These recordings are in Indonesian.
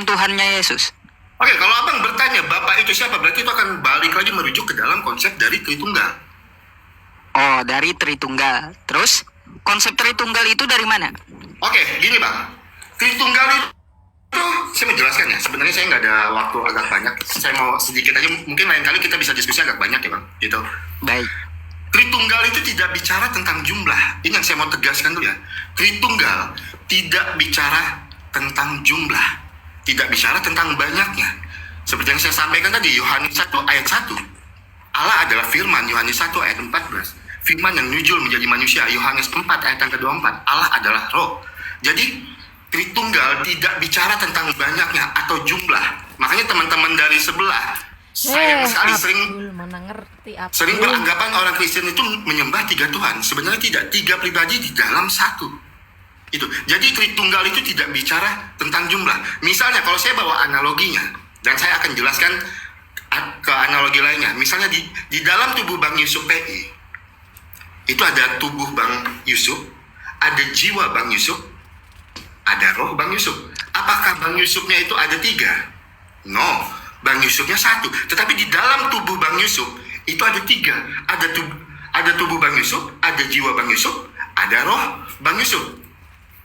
Tuhannya Yesus. Oke, kalau abang bertanya Bapak itu siapa, berarti itu akan balik lagi merujuk ke dalam konsep dari Tritunggal. Oh, dari Tritunggal. Terus, konsep Tritunggal itu dari mana? Oke, gini bang, Tritunggal itu saya menjelaskan ya. Sebenarnya saya nggak ada waktu agak banyak. Saya mau sedikit aja. Mungkin lain kali kita bisa diskusi agak banyak ya bang. Gitu. Baik. Tritunggal itu tidak bicara tentang jumlah. Ini yang saya mau tegaskan dulu ya. Tritunggal tidak bicara tentang jumlah, tidak bicara tentang banyaknya. Seperti yang saya sampaikan tadi, Yohanes 1 ayat 1. Allah adalah firman, Yohanes 1 ayat 14. Firman yang nujul menjadi manusia, Yohanes 4 ayat yang ke-24. Allah adalah roh. Jadi Tritunggal tidak bicara tentang banyaknya atau jumlah. Makanya teman-teman dari sebelah sayang sekali sering beranggapan orang Kristen itu menyembah 3 Tuhan. Sebenarnya tidak, 3 pribadi di dalam satu. Itu. Jadi Tritunggal itu tidak bicara tentang jumlah. Misalnya kalau saya bawa analoginya, dan saya akan jelaskan ke analogi lainnya. Misalnya di dalam tubuh Bang Yusuf PI, itu ada tubuh Bang Yusuf, ada jiwa Bang Yusuf, ada roh Bang Yusuf. Apakah Bang Yusufnya itu ada 3? No, Bang Yusufnya 1. Tetapi di dalam tubuh Bang Yusuf itu ada 3. Ada tubuh Bang Yusuf, ada jiwa Bang Yusuf, ada roh Bang Yusuf.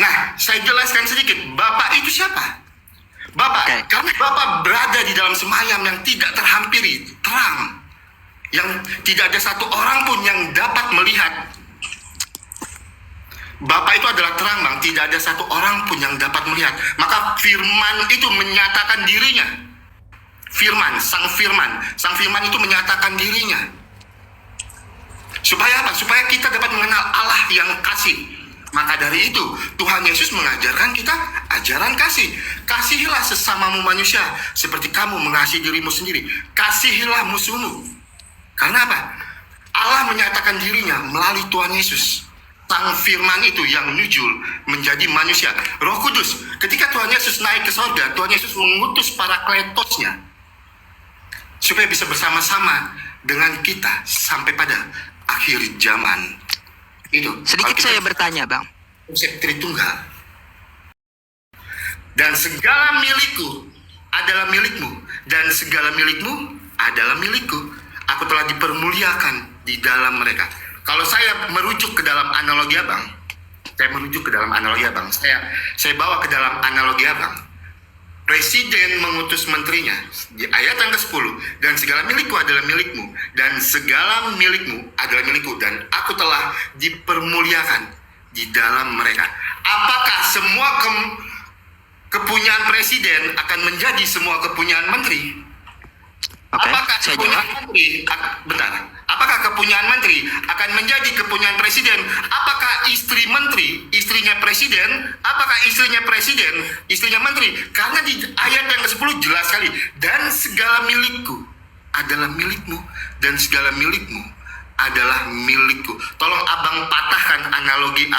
Nah, saya jelaskan sedikit. Bapak itu siapa? Bapak, karena Bapak berada di dalam semayam yang tidak terhampiri, terang, yang tidak ada satu orang pun yang dapat melihat. Bapak itu adalah terang bang, tidak ada satu orang pun yang dapat melihat. Maka firman itu menyatakan dirinya. Sang firman itu menyatakan dirinya. Supaya apa? Supaya kita dapat mengenal Allah yang kasih. Maka dari itu Tuhan Yesus mengajarkan kita ajaran kasih. Kasihilah sesamamu manusia seperti kamu mengasihi dirimu sendiri. Kasihilah musuhmu. Karena apa? Allah menyatakan dirinya melalui Tuhan Yesus. Sang firman itu yang nujul menjadi manusia. Roh Kudus, ketika Tuhan Yesus naik ke sorga, Tuhan Yesus mengutus para kletosnya supaya bisa bersama-sama dengan kita sampai pada akhir zaman. Itu. Sedikit saya bertanya bang. Konsep Tritunggal. Dan segala milikku adalah milikmu, dan segala milikmu adalah milikku. Aku telah dipermuliakan di dalam mereka. Kalau saya merujuk ke dalam analogi abang, saya bawa ke dalam analogi abang. Presiden mengutus menterinya di ayat yang ke-10, dan segala milikku adalah milikmu, dan segala milikmu adalah milikku, dan aku telah dipermuliakan di dalam mereka. Apakah semua kepunyaan presiden akan menjadi semua kepunyaan menteri? Apakah kepunyaan menteri, apakah kepunyaan menteri akan menjadi kepunyaan presiden? Apakah istri menteri, istrinya presiden? Apakah istrinya presiden, istrinya menteri? Karena di ayat yang ke-10 jelas sekali. Dan segala milikku adalah milikmu, dan segala milikmu adalah milikku. Tolong abang patahkan analogi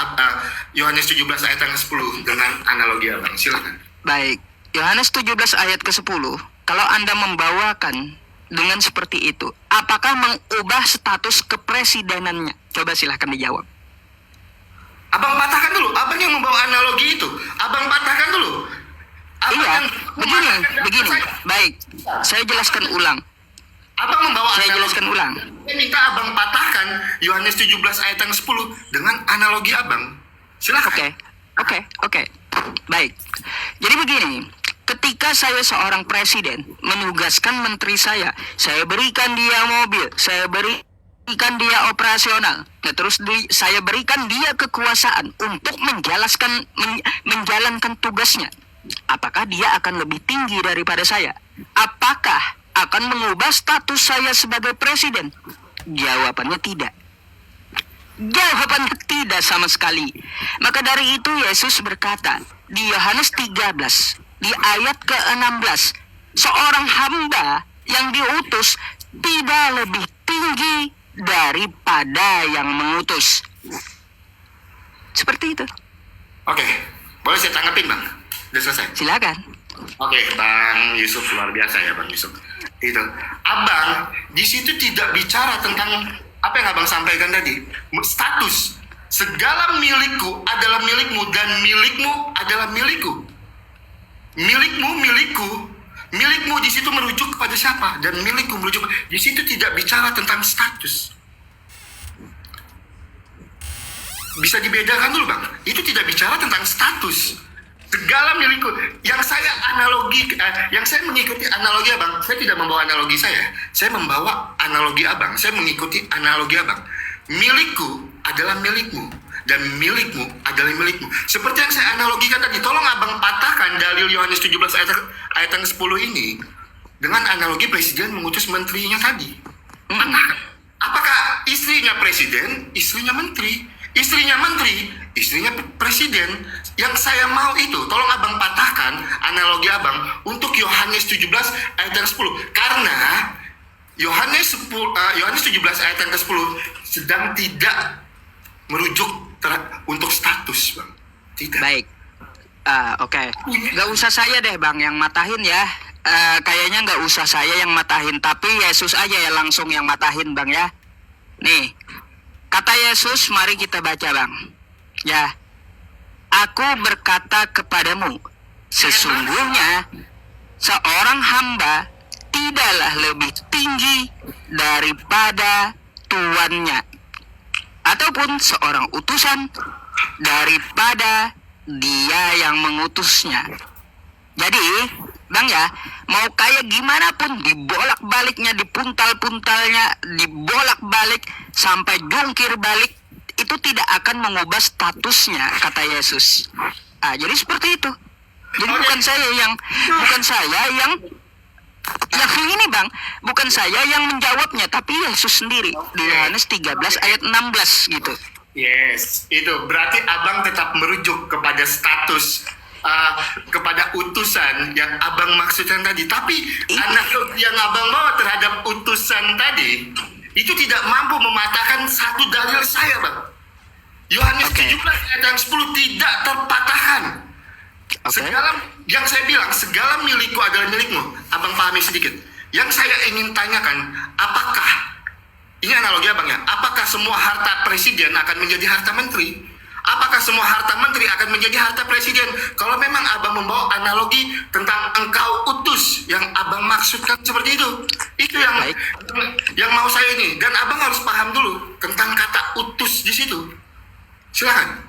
Yohanes 17 ayat yang ke-10 dengan analogi abang. Silakan. Baik, Yohanes 17 ayat ke-10. Kalau Anda membawakan dengan seperti itu, apakah mengubah status kepresidenannya? Coba silahkan dijawab. Abang patahkan dulu, abang yang membawa analogi itu. Abang patahkan dulu. Iya, begini. Baik, saya jelaskan ulang. Abang membawa Saya jelaskan ulang. Saya minta abang patahkan Yohanes 17 ayat yang 10 dengan analogi abang. Silakan. Oke. Baik. Jadi begini. Ketika saya seorang presiden menugaskan menteri saya berikan dia mobil, saya berikan dia operasional, terus saya berikan dia kekuasaan untuk menjalankan tugasnya. Apakah dia akan lebih tinggi daripada saya? Apakah akan mengubah status saya sebagai presiden? Jawabannya tidak. Jawabannya tidak sama sekali. Maka dari itu Yesus berkata di Yohanes 13 di ayat ke-16, seorang hamba yang diutus tidak lebih tinggi daripada yang mengutus. Seperti itu. Oke, boleh saya tanggapin bang? Udah selesai? Silakan. Oke, Bang Yusuf, luar biasa ya Bang Yusuf. Itu, abang di situ tidak bicara tentang apa yang abang sampaikan tadi, status. Segala milikku adalah milikmu, dan milikmu adalah milikku. Milikmu, milikku. Milikmu di situ merujuk kepada siapa? Dan milikku merujuk di situ tidak bicara tentang status. Bisa dibedakan dulu, Bang. Itu tidak bicara tentang status. Segala milikku. Yang saya yang saya mengikuti analogi Abang. Saya tidak membawa analogi saya membawa analogi Abang. Saya mengikuti analogi Abang. Milikku adalah milikmu dan milikmu adalah milikmu. Seperti yang saya analogikan tadi, tolong Abang patahkan dalil Yohanes 17 ayat yang 10 ini dengan analogi presiden mengutus menterinya tadi. Patahkan. Apakah istrinya presiden, istrinya menteri? Istrinya menteri, istrinya presiden. Yang saya mau itu, tolong Abang patahkan analogi Abang untuk Yohanes 17 ayat yang 10. Karena Yohanes 17 ayat yang ke-10 sedang tidak merujuk untuk status, Bang. Tidak. Baik. Oke. Gak usah saya deh, Bang, yang matahin ya. Kayaknya gak usah saya yang matahin, tapi Yesus aja ya langsung yang matahin, Bang ya. Nih, kata Yesus, mari kita baca, Bang. Ya. Aku berkata kepadamu, sesungguhnya seorang hamba tidaklah lebih tinggi daripada tuannya, ataupun seorang utusan daripada dia yang mengutusnya. Jadi, Bang ya, mau kayak gimana pun dibolak-baliknya, dipuntal-puntalnya, dibolak-balik sampai jungkir balik, itu tidak akan mengubah statusnya, kata Yesus. Jadi seperti itu. Jadi bukan saya yang ini, Bang, bukan saya yang menjawabnya, tapi Yesus sendiri di Yohanes 13 ayat 16 gitu. Yes, itu berarti Abang tetap merujuk kepada status, kepada utusan yang Abang maksudkan tadi. Tapi analogi yang Abang bawa terhadap utusan tadi itu tidak mampu mematahkan satu dalil saya, Bang. Yohanes 17 ayat yang 10 tidak terpatahkan. Segala yang saya bilang, segala milikku adalah milikmu. Abang pahami sedikit. Yang saya ingin tanyakan, apakah ini analogi Abang ya? Apakah semua harta presiden akan menjadi harta menteri? Apakah semua harta menteri akan menjadi harta presiden? Kalau memang Abang membawa analogi tentang engkau utus, yang Abang maksudkan seperti itu yang mau saya ini. Dan Abang harus paham dulu tentang kata utus di situ. Silakan.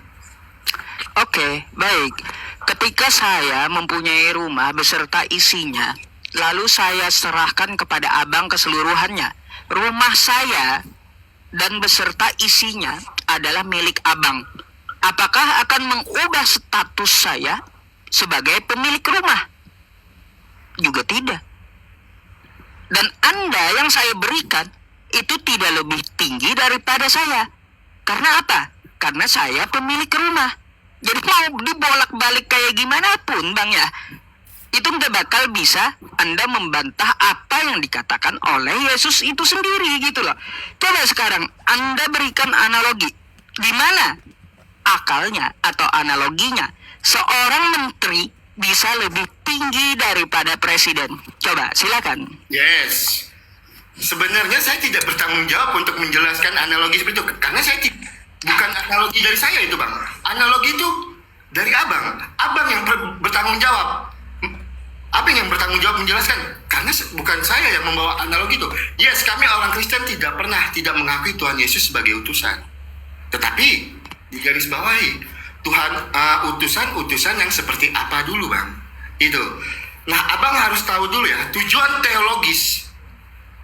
Oke, baik. Ketika saya mempunyai rumah beserta isinya, lalu saya serahkan kepada Abang keseluruhannya. Rumah saya dan beserta isinya adalah milik Abang. Apakah akan mengubah status saya sebagai pemilik rumah? Juga tidak. Dan Anda yang saya berikan itu tidak lebih tinggi daripada saya. Karena apa? Karena saya pemilik rumah. Jadi mau dibolak-balik kayak gimana pun, Bang ya, itu nggak bakal bisa Anda membantah apa yang dikatakan oleh Yesus itu sendiri gitu loh. Coba sekarang Anda berikan analogi. Di mana akalnya atau analoginya seorang menteri bisa lebih tinggi daripada presiden? Coba silakan. Yes. Sebenarnya saya tidak bertanggung jawab untuk menjelaskan analogi seperti itu. Karena saya bukan analogi dari saya itu, Bang. Analogi itu dari Abang. Abang yang bertanggung jawab. Abang yang bertanggung jawab menjelaskan. Karena bukan saya yang membawa analogi itu. Yes, kami orang Kristen tidak mengakui Tuhan Yesus sebagai utusan. Tetapi di garis bawahi, utusan yang seperti apa dulu, Bang? Itu. Nah, Abang harus tahu dulu ya, tujuan teologis.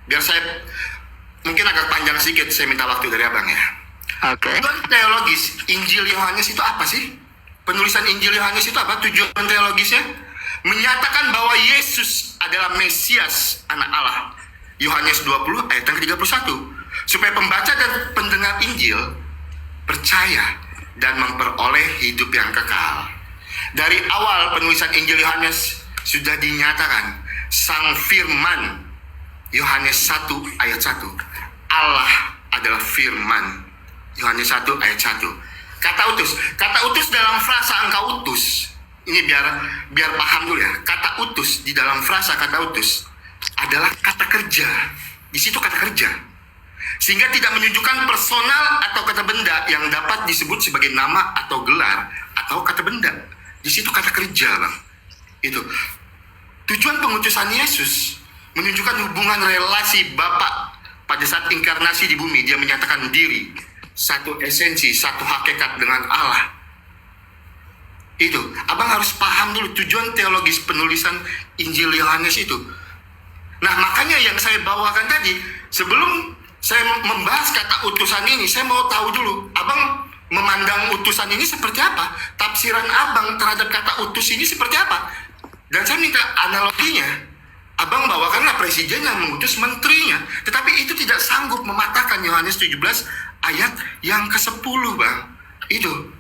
Biar saya mungkin agak panjang sedikit, saya minta waktu dari Abang ya. Oke. Tujuan teologis Injil Yohanes itu apa sih? Penulisan Injil Yohanes itu apa? Tujuan teologisnya menyatakan bahwa Yesus adalah Mesias, anak Allah. Yohanes 20 ayat yang ke-31. Supaya pembaca dan pendengar Injil percaya dan memperoleh hidup yang kekal. Dari awal penulisan Injil Yohanes sudah dinyatakan Sang Firman. Yohanes 1 ayat 1. Allah adalah Firman. Yohanes 1 ayat 1. Kata utus dalam frasa engkau utus. Ini biar paham dulu ya. Kata utus di dalam frasa kata utus adalah kata kerja. Di situ kata kerja. Sehingga tidak menunjukkan personal atau kata benda yang dapat disebut sebagai nama atau gelar atau kata benda. Di situ kata kerja, Bang. Itu. Tujuan pengutusan Yesus menunjukkan hubungan relasi Bapa pada saat inkarnasi di bumi. Dia menyatakan diri, satu esensi, satu hakikat dengan Allah. Itu, abang harus paham dulu tujuan teologis penulisan Injil Yohanes itu. Nah, makanya yang saya bawakan tadi, sebelum saya membahas kata utusan ini, saya mau tahu dulu, abang memandang utusan ini seperti apa? Tafsiran abang terhadap kata utus ini seperti apa? Dan saya minta analoginya, abang bawakanlah presiden yang mengutus menterinya, tetapi itu tidak sanggup mematahkan Yohanes 17 ayat yang ke-10, bang. Itu.